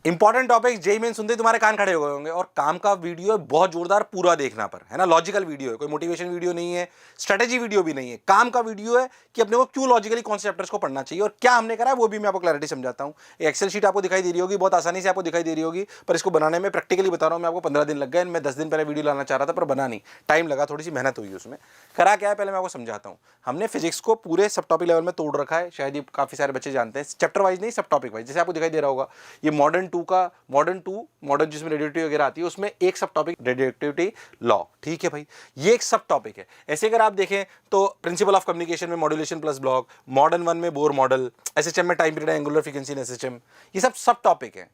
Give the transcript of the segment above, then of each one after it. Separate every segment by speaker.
Speaker 1: Important topic JEE main सुनते ही तुम्हारे कान खड़े हो गए होंगे। और काम का वीडियो है, बहुत जोरदार, पूरा देखना पर, है ना। लॉजिकल वीडियो है, कोई मोटिवेशन वीडियो नहीं है, स्ट्रेटेजी वीडियो भी नहीं है, काम का वीडियो है कि अपने को क्यों लॉजिकली कौन से चैप्टर्स को पढ़ना चाहिए और क्या हमने करा है वो भी मैं आपको क्लैरिटी समझाता हूँ। एक्सेल शीट आपको दिखाई दे रही होगी, बहुत आसानी से आपको दिखाई दे रही होगी, पर इसको बनाने में प्रैक्टिकली बता रहा हूँ मैं आपको 15 दिन लग गए। मैं 10 दिन पहले वीडियो लाना चाह रहा था पर बना नहीं, टाइम लगा, थोड़ी सी मेहनत हुई उसमें। करा क्या है पहले मैं आपको समझाता हूँ। हमने फिजिक्स को पूरे सब टॉपिक लेवल में तोड़ रखा है, शायद ये काफी सारे बच्चे जानते हैं, चैप्टर वाइज नहीं सब टॉपिक वाइज। जैसे आपको दिखाई दे रहा होगा ये मॉडर्न जिसमें रेडियोएक्टिविटी वगैरह आती है, उसमें एक सब टॉपिक रेडियोएक्टिविटी लॉ, ठीक है भाई, ये एक सब टॉपिक है। ऐसे अगर आप देखें तो प्रिंसिपल ऑफ कम्युनिकेशन में मॉड्यूलेशन प्लस ब्लॉक, मॉडर्न 1 में बोर मॉडल, एसएचएम में time period angular frequency in SHM, ये सब टॉपिक है।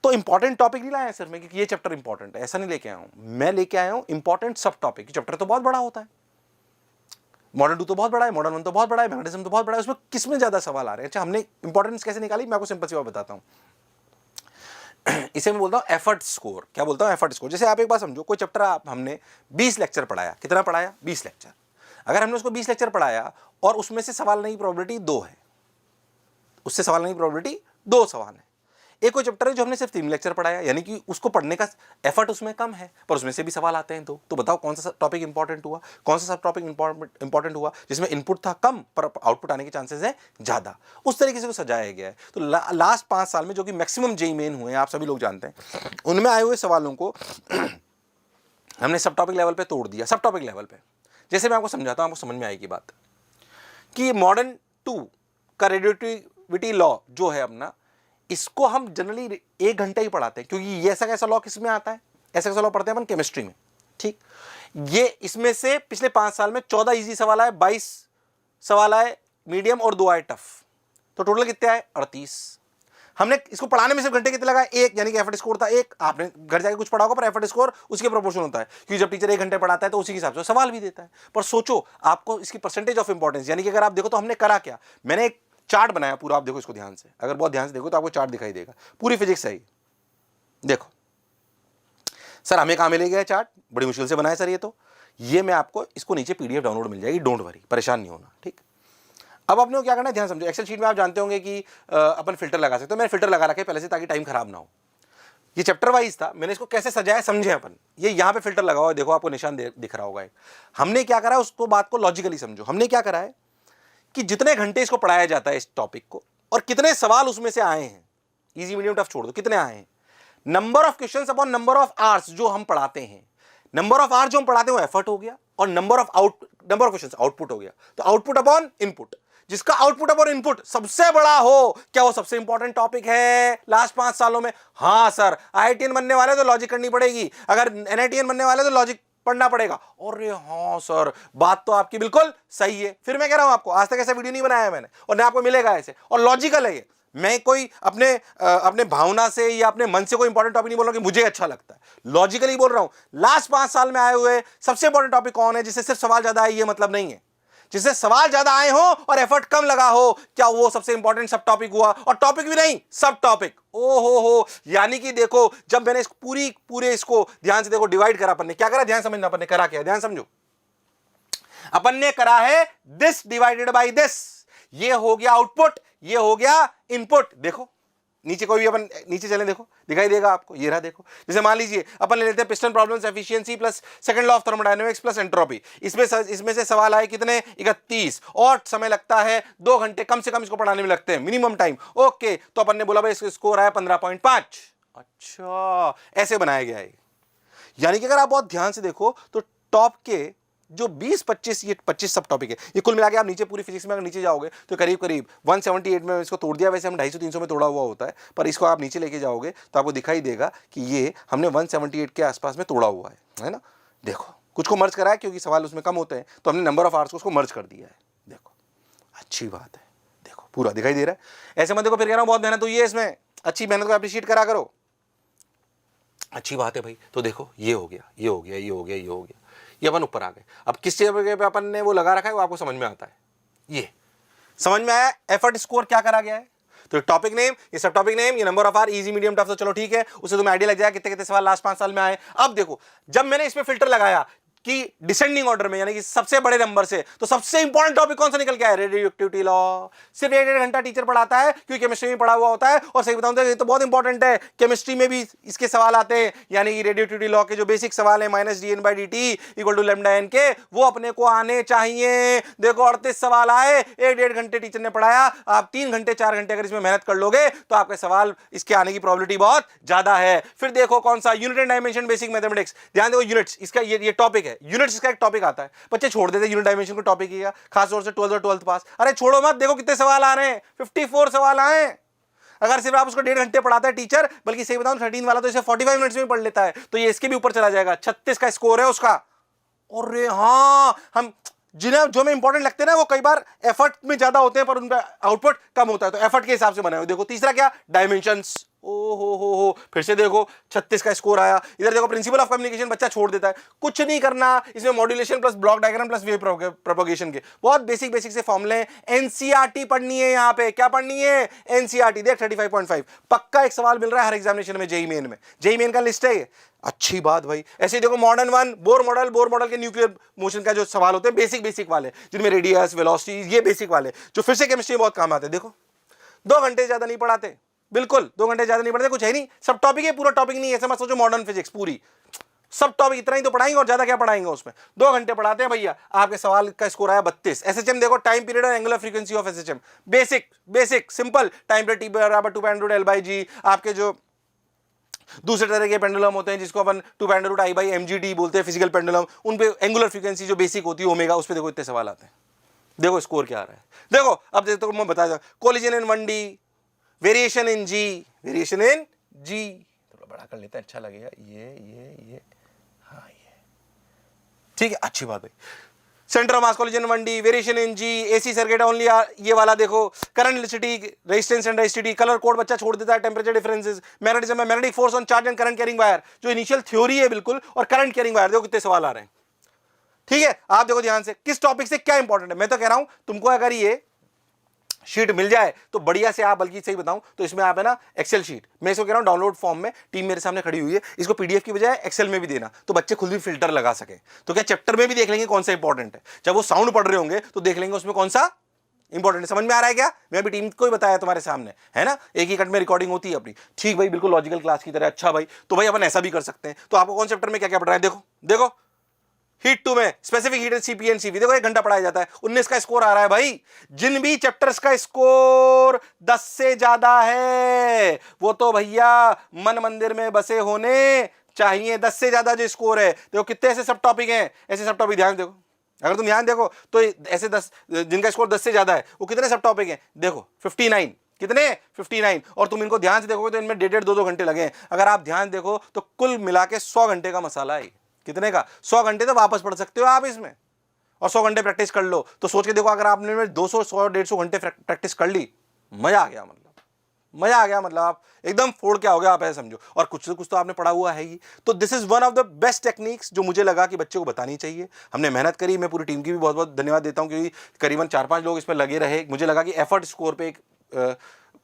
Speaker 1: तो इंपॉर्टेंट टॉपिक नहीं लाया सर मैं कि ये चैप्टर इंपॉर्टेंट है, ऐसा नहीं लेके आया हूं मैं, लेके आया हूं इंपॉर्टेंट सब टॉपिक। चैप्टर तो बहुत बड़ा होता है, मॉडर्न 2 तो बहुत बड़ा है, मॉडर्न 1 तो बहुत बड़ा है, मैग्नेटिज्म तो बहुत बड़ा है, उसमें किसमें ज्यादा सवाल आ रहे हैं। अच्छा, हमने इंपॉर्टेंस कैसे निकाली मैं आपको सिंपल सी बात बताता हूं। इसे मैं बोलता हूं एफर्ट स्कोर। क्या बोलता हूं? Effort score. जैसे आप एक बात समझो, कोई चैप्टर हमने 20 लेक्चर पढ़ाया, कितना पढ़ाया? 20 लेक्चर। अगर हमने उसको 20 लेक्चर पढ़ाया और उसमें से सवाल नहीं प्रोबेबिलिटी 2 है, उससे सवाल नहीं प्रोबेबिलिटी 2 सवाल है। एक कोई चैप्टर है जो हमने सिर्फ 3 लेक्चर पढ़ाया, यानी कि उसको पढ़ने का एफर्ट उसमें कम है, पर उसमें से भी सवाल आते हैं दो। तो बताओ कौन सा टॉपिक इंपॉर्टेंट हुआ, कौन सा सब टॉपिक इंपॉर्टेंट हुआ जिसमें इनपुट था कम पर आउटपुट आने के चांसेस है ज्यादा। उस तरीके से वो सजाया गया है। तो लास्ट 5 साल में जो कि मैक्सिमम जेईई मेन हुए हैं, आप सभी लोग जानते हैं, उनमें आए हुए सवालों को हमने सब टॉपिक लेवल पे तोड़ दिया। सब टॉपिक लेवल पे जैसे मैं आपको समझाता हूं, आपको समझ में आएगी बात कि मॉडर्न 2 का रेडियोएक्टिविटी लॉ जो है अपना, इसको हम जनरली 1 घंटा ही पढ़ाते हैं, क्योंकि ये ऐसा कैसा लॉ किसमें आता है, ऐसा कैसा लॉ पढ़ते हैं अपन केमिस्ट्री में, ठीक। ये इसमें से पिछले 5 साल में 14 इजी सवाल आए, 22 सवाल आए मीडियम और 2 आए टफ, तो टोटल कितने आए? 38। हमने इसको पढ़ाने में सिर्फ घंटे कितने लगाए? 1, यानी कि एफर्ट स्कोर था 1। आपने घर जाके कुछ पढ़ा होगा, पर एफर्ट स्कोर उसके प्रोपोर्शन होता है, क्योंकि जब टीचर 1 घंटे पढ़ाता है तो उसी के हिसाब से सवाल भी देता है। पर सोचो आपको इसकी परसेंटेज ऑफ इंपॉर्टेंस, यानी कि अगर आप देखो तो हमने करा क्या, मैंने एक चार्ट बनाया पूरा, आप देखो इसको ध्यान से, अगर बहुत ध्यान से देखो तो आपको चार्ट दिखाई देगा, पूरी फिजिक्स है ये। देखो सर हमें कहां मिलेगा चार्ट, बड़ी मुश्किल से बनाया सर ये मैं आपको, इसको नीचे पीडीएफ डाउनलोड मिल जाएगी, डोंट वरी, परेशान नहीं होना, ठीक। अब आपने क्या करना है, ध्यान समझो। एक्सेल शीट में आप जानते होंगे कि अपन फिल्टर लगा सकते हो, मैंने फिल्टर लगा रखे पहले से ताकि टाइम खराब ना हो। ये चैप्टर वाइज था, मैंने इसको कैसे सजाया समझे अपन। ये यहां पे फिल्टर लगा हुआ है, देखो आपको निशान दिख रहा होगा एक। हमने क्या करा है उसको, बात को लॉजिकली समझो। हमने क्या करा है कि जितने घंटे इसको पढ़ाया जाता है इस टॉपिक को, और कितने सवाल उसमें से आए हैं, इजी मीडियम टफ छोड़ दो, कितने आए हैं, number of questions upon number of hours जो हम पढ़ाते हैं। नंबर ऑफ आवर्स जो हम पढ़ाते हैं वो एफर्ट हो गया, और नंबर ऑफ क्वेश्चंस आउटपुट हो गया। तो आउटपुट अपॉन इनपुट, जिसका आउटपुट अपॉन इनपुट सबसे बड़ा हो, क्या वो सबसे इंपॉर्टेंट टॉपिक है लास्ट 5 सालों में? हाँ सर, आईआईटीएन बनने वाले तो लॉजिक करनी पड़ेगी, अगर एनआईटीएन बनने वाले तो लॉजिक पढ़ना पड़ेगा। और हाँ सर, बात तो आपकी बिल्कुल सही है। फिर मैं कह रहा हूं आपको, आज तक ऐसा वीडियो नहीं बनाया मैंने, और ना आपको मिलेगा ऐसे, और लॉजिकल है ये। मैं कोई अपने भावना से या अपने मन से कोई इंपॉर्टेंट टॉपिक नहीं बोल रहा हूं कि मुझे अच्छा लगता है, लॉजिकली बोल रहा हूं। लास्ट 5 साल में आए हुए सबसे इंपॉर्टेंट टॉपिक कौन है, जिससे सिर्फ सवाल ज्यादा आए, ये मतलब नहीं है, जिससे सवाल ज्यादा आए हो और एफर्ट कम लगा हो, क्या वो सबसे इंपॉर्टेंट सब टॉपिक हुआ? और टॉपिक भी नहीं, सब टॉपिक। ओ हो, यानी कि देखो, जब मैंने पूरे इसको ध्यान से देखो डिवाइड करा, अपन ने क्या करा, ध्यान समझना, अपन ने करा क्या, ध्यान समझो। अपन ने करा है दिस डिवाइडेड बाय दिस, ये हो गया आउटपुट, ये हो गया इनपुट। देखो नीचे, कोई भी अपन नीचे चले, देखो दिखाई देगा आपको, ये रहा देखो। जैसे मान लीजिए अपन ले लेते हैं piston problems efficiency plus second law of thermodynamics plus entropy. इसमें से सवाल आए कितने? 31, और समय लगता है 2 घंटे कम से कम इसको पढ़ाने में लगते हैं, मिनिमम टाइम। ओके, तो अपन ने बोला भाई इसका स्कोर आया 15.5। अच्छा, ऐसे बनाया गया है। यानी कि अगर आप बहुत ध्यान से देखो तो टॉप के जो 20-25, ये 25 सब टॉपिक है, ये कुल मिला के आप नीचे पूरी फिजिक्स में अगर नीचे जाओगे तो करीब 178 में इसको तोड़ दिया। वैसे हम 250-300 में तोड़ा हुआ होता है, पर इसको आप नीचे लेके जाओगे तो आपको दिखाई देगा कि ये हमने 178 के आसपास में तोड़ा हुआ है ना। देखो कुछ को मर्ज करा है, क्योंकि सवाल उसमें कम होते हैं, तो हमने नंबर ऑफ आवर्स को उसको मर्ज कर दिया है। देखो अच्छी बात है, देखो पूरा दिखाई दे रहा है। ऐसे मत देखो फिर कह रहा हूं बहुत मेहनत हुई है इसमें, अच्छी मेहनत को अप्रिशिएट करा करो, अच्छी बात है भाई। तो देखो ये हो गया, ये हो गया, ये हो गया, ये हो गया, ये अपन ऊपर आ गए। अब किस जगह पे अपन ने वो लगा रखा है वो आपको समझ में आता है, ये समझ में आया। एफर्ट स्कोर क्या करा गया है, तो टॉपिक नेम, ये सब टॉपिक नेम, ये number of hour, easy medium tough, तो चलो ठीक है, उससे तुम्हें आइडिया लग जाएगा कितने कितने सवाल लास्ट 5 साल में आए। अब देखो, जब मैंने इसमें फिल्टर लगाया, कि डिसेंडिंग ऑर्डर में, यानी कि सबसे बड़े नंबर से, तो सबसे इंपॉर्टेंट टॉपिक कौन सा निकल के आया? Radioactivity law. सिर्फ 1.5 घंटा टीचर पढ़ाता है क्योंकि केमिस्ट्री में पढ़ा हुआ होता है, और सही बताऊं तो ये तो बहुत इंपॉर्टेंट है, केमिस्ट्री में भी इसके सवाल आते हैं, यानी कि रेडियोएक्टिविटी लॉ के जो बेसिक सवाल है -dN/dt equal to lambda n के, वो अपने को आने चाहिए। देखो 38 सवाल आए, 1.5 घंटे टीचर ने पढ़ाया, आप 3 घंटे 4 घंटे अगर इसमें मेहनत कर लोगे तो आपके सवाल इसके आने की प्रोबेबिलिटी बहुत ज्यादा है। फिर देखो कौन सा, unit and dimension basic mathematics. ध्यान देखो यूनिट्स, इसका ये टॉपिक है, यूनिट्स इसका एक टॉपिक आता है, बच्चे छोड़ देते यूनिट डायमेंशन को टॉपिक ही, खास तौर से 12th और 12th पास। अरे छोड़ो मत, देखो कितने सवाल आ रहे हैं, 54 सवाल आए। अगर सिर्फ आप उसको 1.5 घंटे पढ़ाता है टीचर, बल्कि सही बताऊं 13 वाला तो इसे 45 मिनट्स में पढ़ लेता है, तो ये इसके भी ऊपर चला जाएगा। 36 का स्कोर है उसका। और हाँ, हम जिन्हें जो में इंपॉर्टेंट लगते हैं ना, वो कई बार एफर्ट में ज्यादा होते हैं पर उनका आउटपुट कम होता है, तो एफर्ट के हिसाब से बनाए हुए। देखो तीसरा क्या, डायमेंशंस। ओ हो, फिर से देखो 36 का स्कोर आया। इधर देखो प्रिंसिपल ऑफ कम्युनिकेशन बच्चा छोड़ देता है, कुछ नहीं करना, इसमें modulation plus block diagram plus wave propagation के बहुत बेसिक से फॉर्मूले। एनसीईआरटी पढ़नी है, यहाँ पे क्या पढ़नी है? एनसीईआरटी। देख 35.5 पक्का एक सवाल मिल रहा है हर एग्जामिनेशन में, जेईई मेन में। जेईई मेन का लिस्ट है ये, अच्छी बात भाई। ऐसे देखो मॉडर्न 1 बोर मॉडल के न्यूक्लियर मोशन का जो सवाल होते हैं बेसिक वाले, जिनमें रेडियस वेलोसिटी, ये बेसिक वाले जो फिर से केमिस्ट्री में बहुत काम आते हैं। देखो 2 घंटे ज्यादा नहीं पढ़ाते, बिल्कुल 2 घंटे ज्यादा नहीं पढ़ाते, कुछ है नहीं, सब टॉपिक है, पूरा टॉपिक नहीं है, ऐसे मत सोचो मॉडर्न फिजिक्स पूरी, सब टॉपिक इतना ही तो पढ़ाएंगे और ज्यादा क्या पढ़ाएंगे उसमें। 2 घंटे पढ़ाते हैं भैया, आपके सवाल का स्कोर आया 32। एसएचएम देखो, टाइम पीरियड और angular frequency of SHM, basic simple. Time period T बराबर 2√L/g। आपके जो दूसरे तरह के पेंडुलम होते हैं जिसको अपन 2√I/mgd बोलते हैं, फिजिकल पेंडुलम, उन पे एंगुलर फ्रीक्वेंसी जो बेसिक होती है ओमेगा, उस पे देखो इतने सवाल आते हैं। देखो स्कोर क्या आ रहा है, देखो अब देखो मैं बता दूं, collision in 1D, variation in जी, थोड़ा बड़ा कर लेता है, अच्छा लगेगा, ये हाँ ये ठीक है, अच्छी बात है। Centre of mass collision 1D, variation in g, AC circuit only, ये वाला देखो, current electricity, resistance and resistivity, colour code बच्चा छोड़ देता है, टेंपरेचर डिफरेंसेस, मैग्नेटिज्म में magnetic force on charge and current carrying wire, जो इनिशियल थ्योरी है बिल्कुल, और करंट कैरिंग वायर, देखो कितने सवाल आ रहे हैं। ठीक है, आप देखो ध्यान से किस टॉपिक से क्या इंपॉर्टेंट है। मैं तो कह रहा हूं तुमको अगर ये शीट मिल जाए तो बढ़िया से आप, बल्कि सही बताऊं तो इसमें आप है ना एक्सेल शीट, मैं इसको कह रहा हूं डाउनलोड फॉर्म में, टीम मेरे सामने खड़ी हुई है, इसको पीडीएफ की बजाय एक्सेल में भी देना, तो बच्चे खुद भी फिल्टर लगा सके। तो क्या चैप्टर में भी देख लेंगे कौन सा इंपॉर्टेंट है, जब वो साउंड पढ़ रहे होंगे तो देख लेंगे उसमें कौन सा इंपॉर्टेंट है। समझ में आ रहा है क्या? मैं अभी टीम को ही बताया तुम्हारे सामने, है ना, एक ही कट में रिकॉर्डिंग होती है अपनी। ठीक भाई, बिल्कुल लॉजिकल क्लास की तरह। अच्छा भाई, तो भाई अपन ऐसा भी कर सकते हैं। तो आपको कौन चैप्टर में क्या क्या पढ़ना है, देखो हीट 2 में specific heat CP and CV, देखो 1 घंटा पढ़ाया जाता है, 19 का स्कोर आ रहा है भाई। जिन भी चैप्टर्स का स्कोर 10 से ज्यादा है वो तो भैया मन मंदिर में बसे होने चाहिए। 10 से ज्यादा जो स्कोर है, देखो कितने ऐसे सब टॉपिक हैं, ऐसे सब टॉपिक ध्यान देखो, अगर तुम ध्यान देखो तो ऐसे 10 जिनका स्कोर 10 से ज्यादा है वो कितने सब टॉपिक हैं, देखो 59, कितने 59, और तुम इनको ध्यान से देखोगे तो इनमें 1.5-2 घंटे लगे हैं। अगर आप ध्यान देखो तो कुल मिला के 100 घंटे का मसाला है। कितने का? 100 घंटे तो वापस पढ़ सकते हो आप इसमें, और 100 घंटे प्रैक्टिस कर लो। तो सोच के देखो, अगर आपने 200 100 150 घंटे प्रैक्टिस कर ली, मजा आ गया, मतलब आप एकदम फोड़ के आओगे, आप ऐसे समझो। और कुछ तो आपने पढ़ा हुआ है ही। तो this is one of the best techniques जो मुझे लगा कि बच्चे को बतानी चाहिए। हमने मेहनत करी, मैं पूरी टीम की भी बहुत बहुत धन्यवाद देता हूं, क्योंकि करीबन 4-5 लोग इसमें लगे रहे। मुझे लगा कि एफर्ट स्कोर पे एक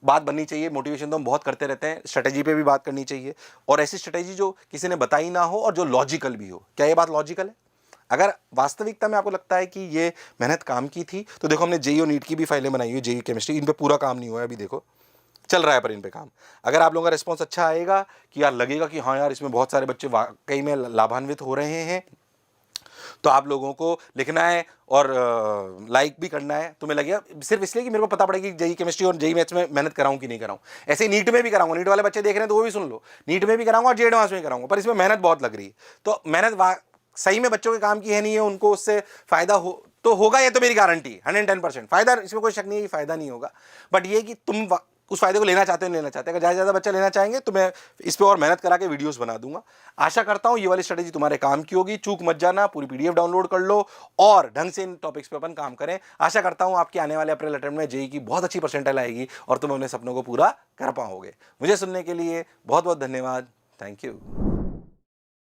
Speaker 1: बात बननी चाहिए। मोटिवेशन तो हम बहुत करते रहते हैं, स्ट्रेटेजी पे भी बात करनी चाहिए, और ऐसी स्ट्रेटेजी जो किसी ने बताई ना हो और जो लॉजिकल भी हो। क्या ये बात लॉजिकल है? अगर वास्तविकता में आपको लगता है कि ये मेहनत काम की थी, तो देखो हमने जेईई और नीट की भी फाइलें बनाई हुई, जेईई केमिस्ट्री, इन पे पूरा काम नहीं हुआ है अभी, देखो चल रहा है पर इन पे काम। अगर आप लोगों का रिस्पॉन्स अच्छा आएगा कि यार लगेगा कि हाँ यार इसमें बहुत सारे बच्चे वाकई में लाभान्वित हो रहे हैं, तो आप लोगों को लिखना है और लाइक भी करना है। तुम्हें लगेगा सिर्फ इसलिए कि मेरे को पता पड़ेगा कि जेईई केमिस्ट्री और जेईई मैथ्स में मेहनत कराऊं कि नहीं कराऊं। ऐसे नीट में भी कराऊंगा, नीट वाले बच्चे देख रहे हैं तो वो भी सुन लो, नीट में भी कराऊंगा और जेईई एडवांस में कराऊंगा, पर इसमें मेहनत बहुत लग रही है। तो मेहनत सही में बच्चों के काम की है नहीं है, उनको उससे फायदा तो होगा, ये तो मेरी गारंटी है 110% फायदा, इसमें कोई शक नहीं है कि फायदा नहीं होगा। बट ये कि तुम उस फायदे को लेना चाहते हो, लेना चाहते हैं। अगर ज़्यादा बच्चा लेना चाहेंगे तो मैं इस पर और मेहनत करा के वीडियोस बना दूंगा। आशा करता हूँ ये वाली स्ट्रेटेजी तुम्हारे काम की होगी। चूक मत जाना, पूरी पीडीएफ डाउनलोड कर लो और ढंग से इन टॉपिक्स पे अपन काम करें। आशा करता हूँ आपके आने वाले अप्रैल अटेम्प्ट में जेईई की बहुत अच्छी परसेंटाइल आएगी और तुम अपने सपनों को पूरा कर पाओगे। मुझे सुनने के लिए बहुत बहुत धन्यवाद। Thank you.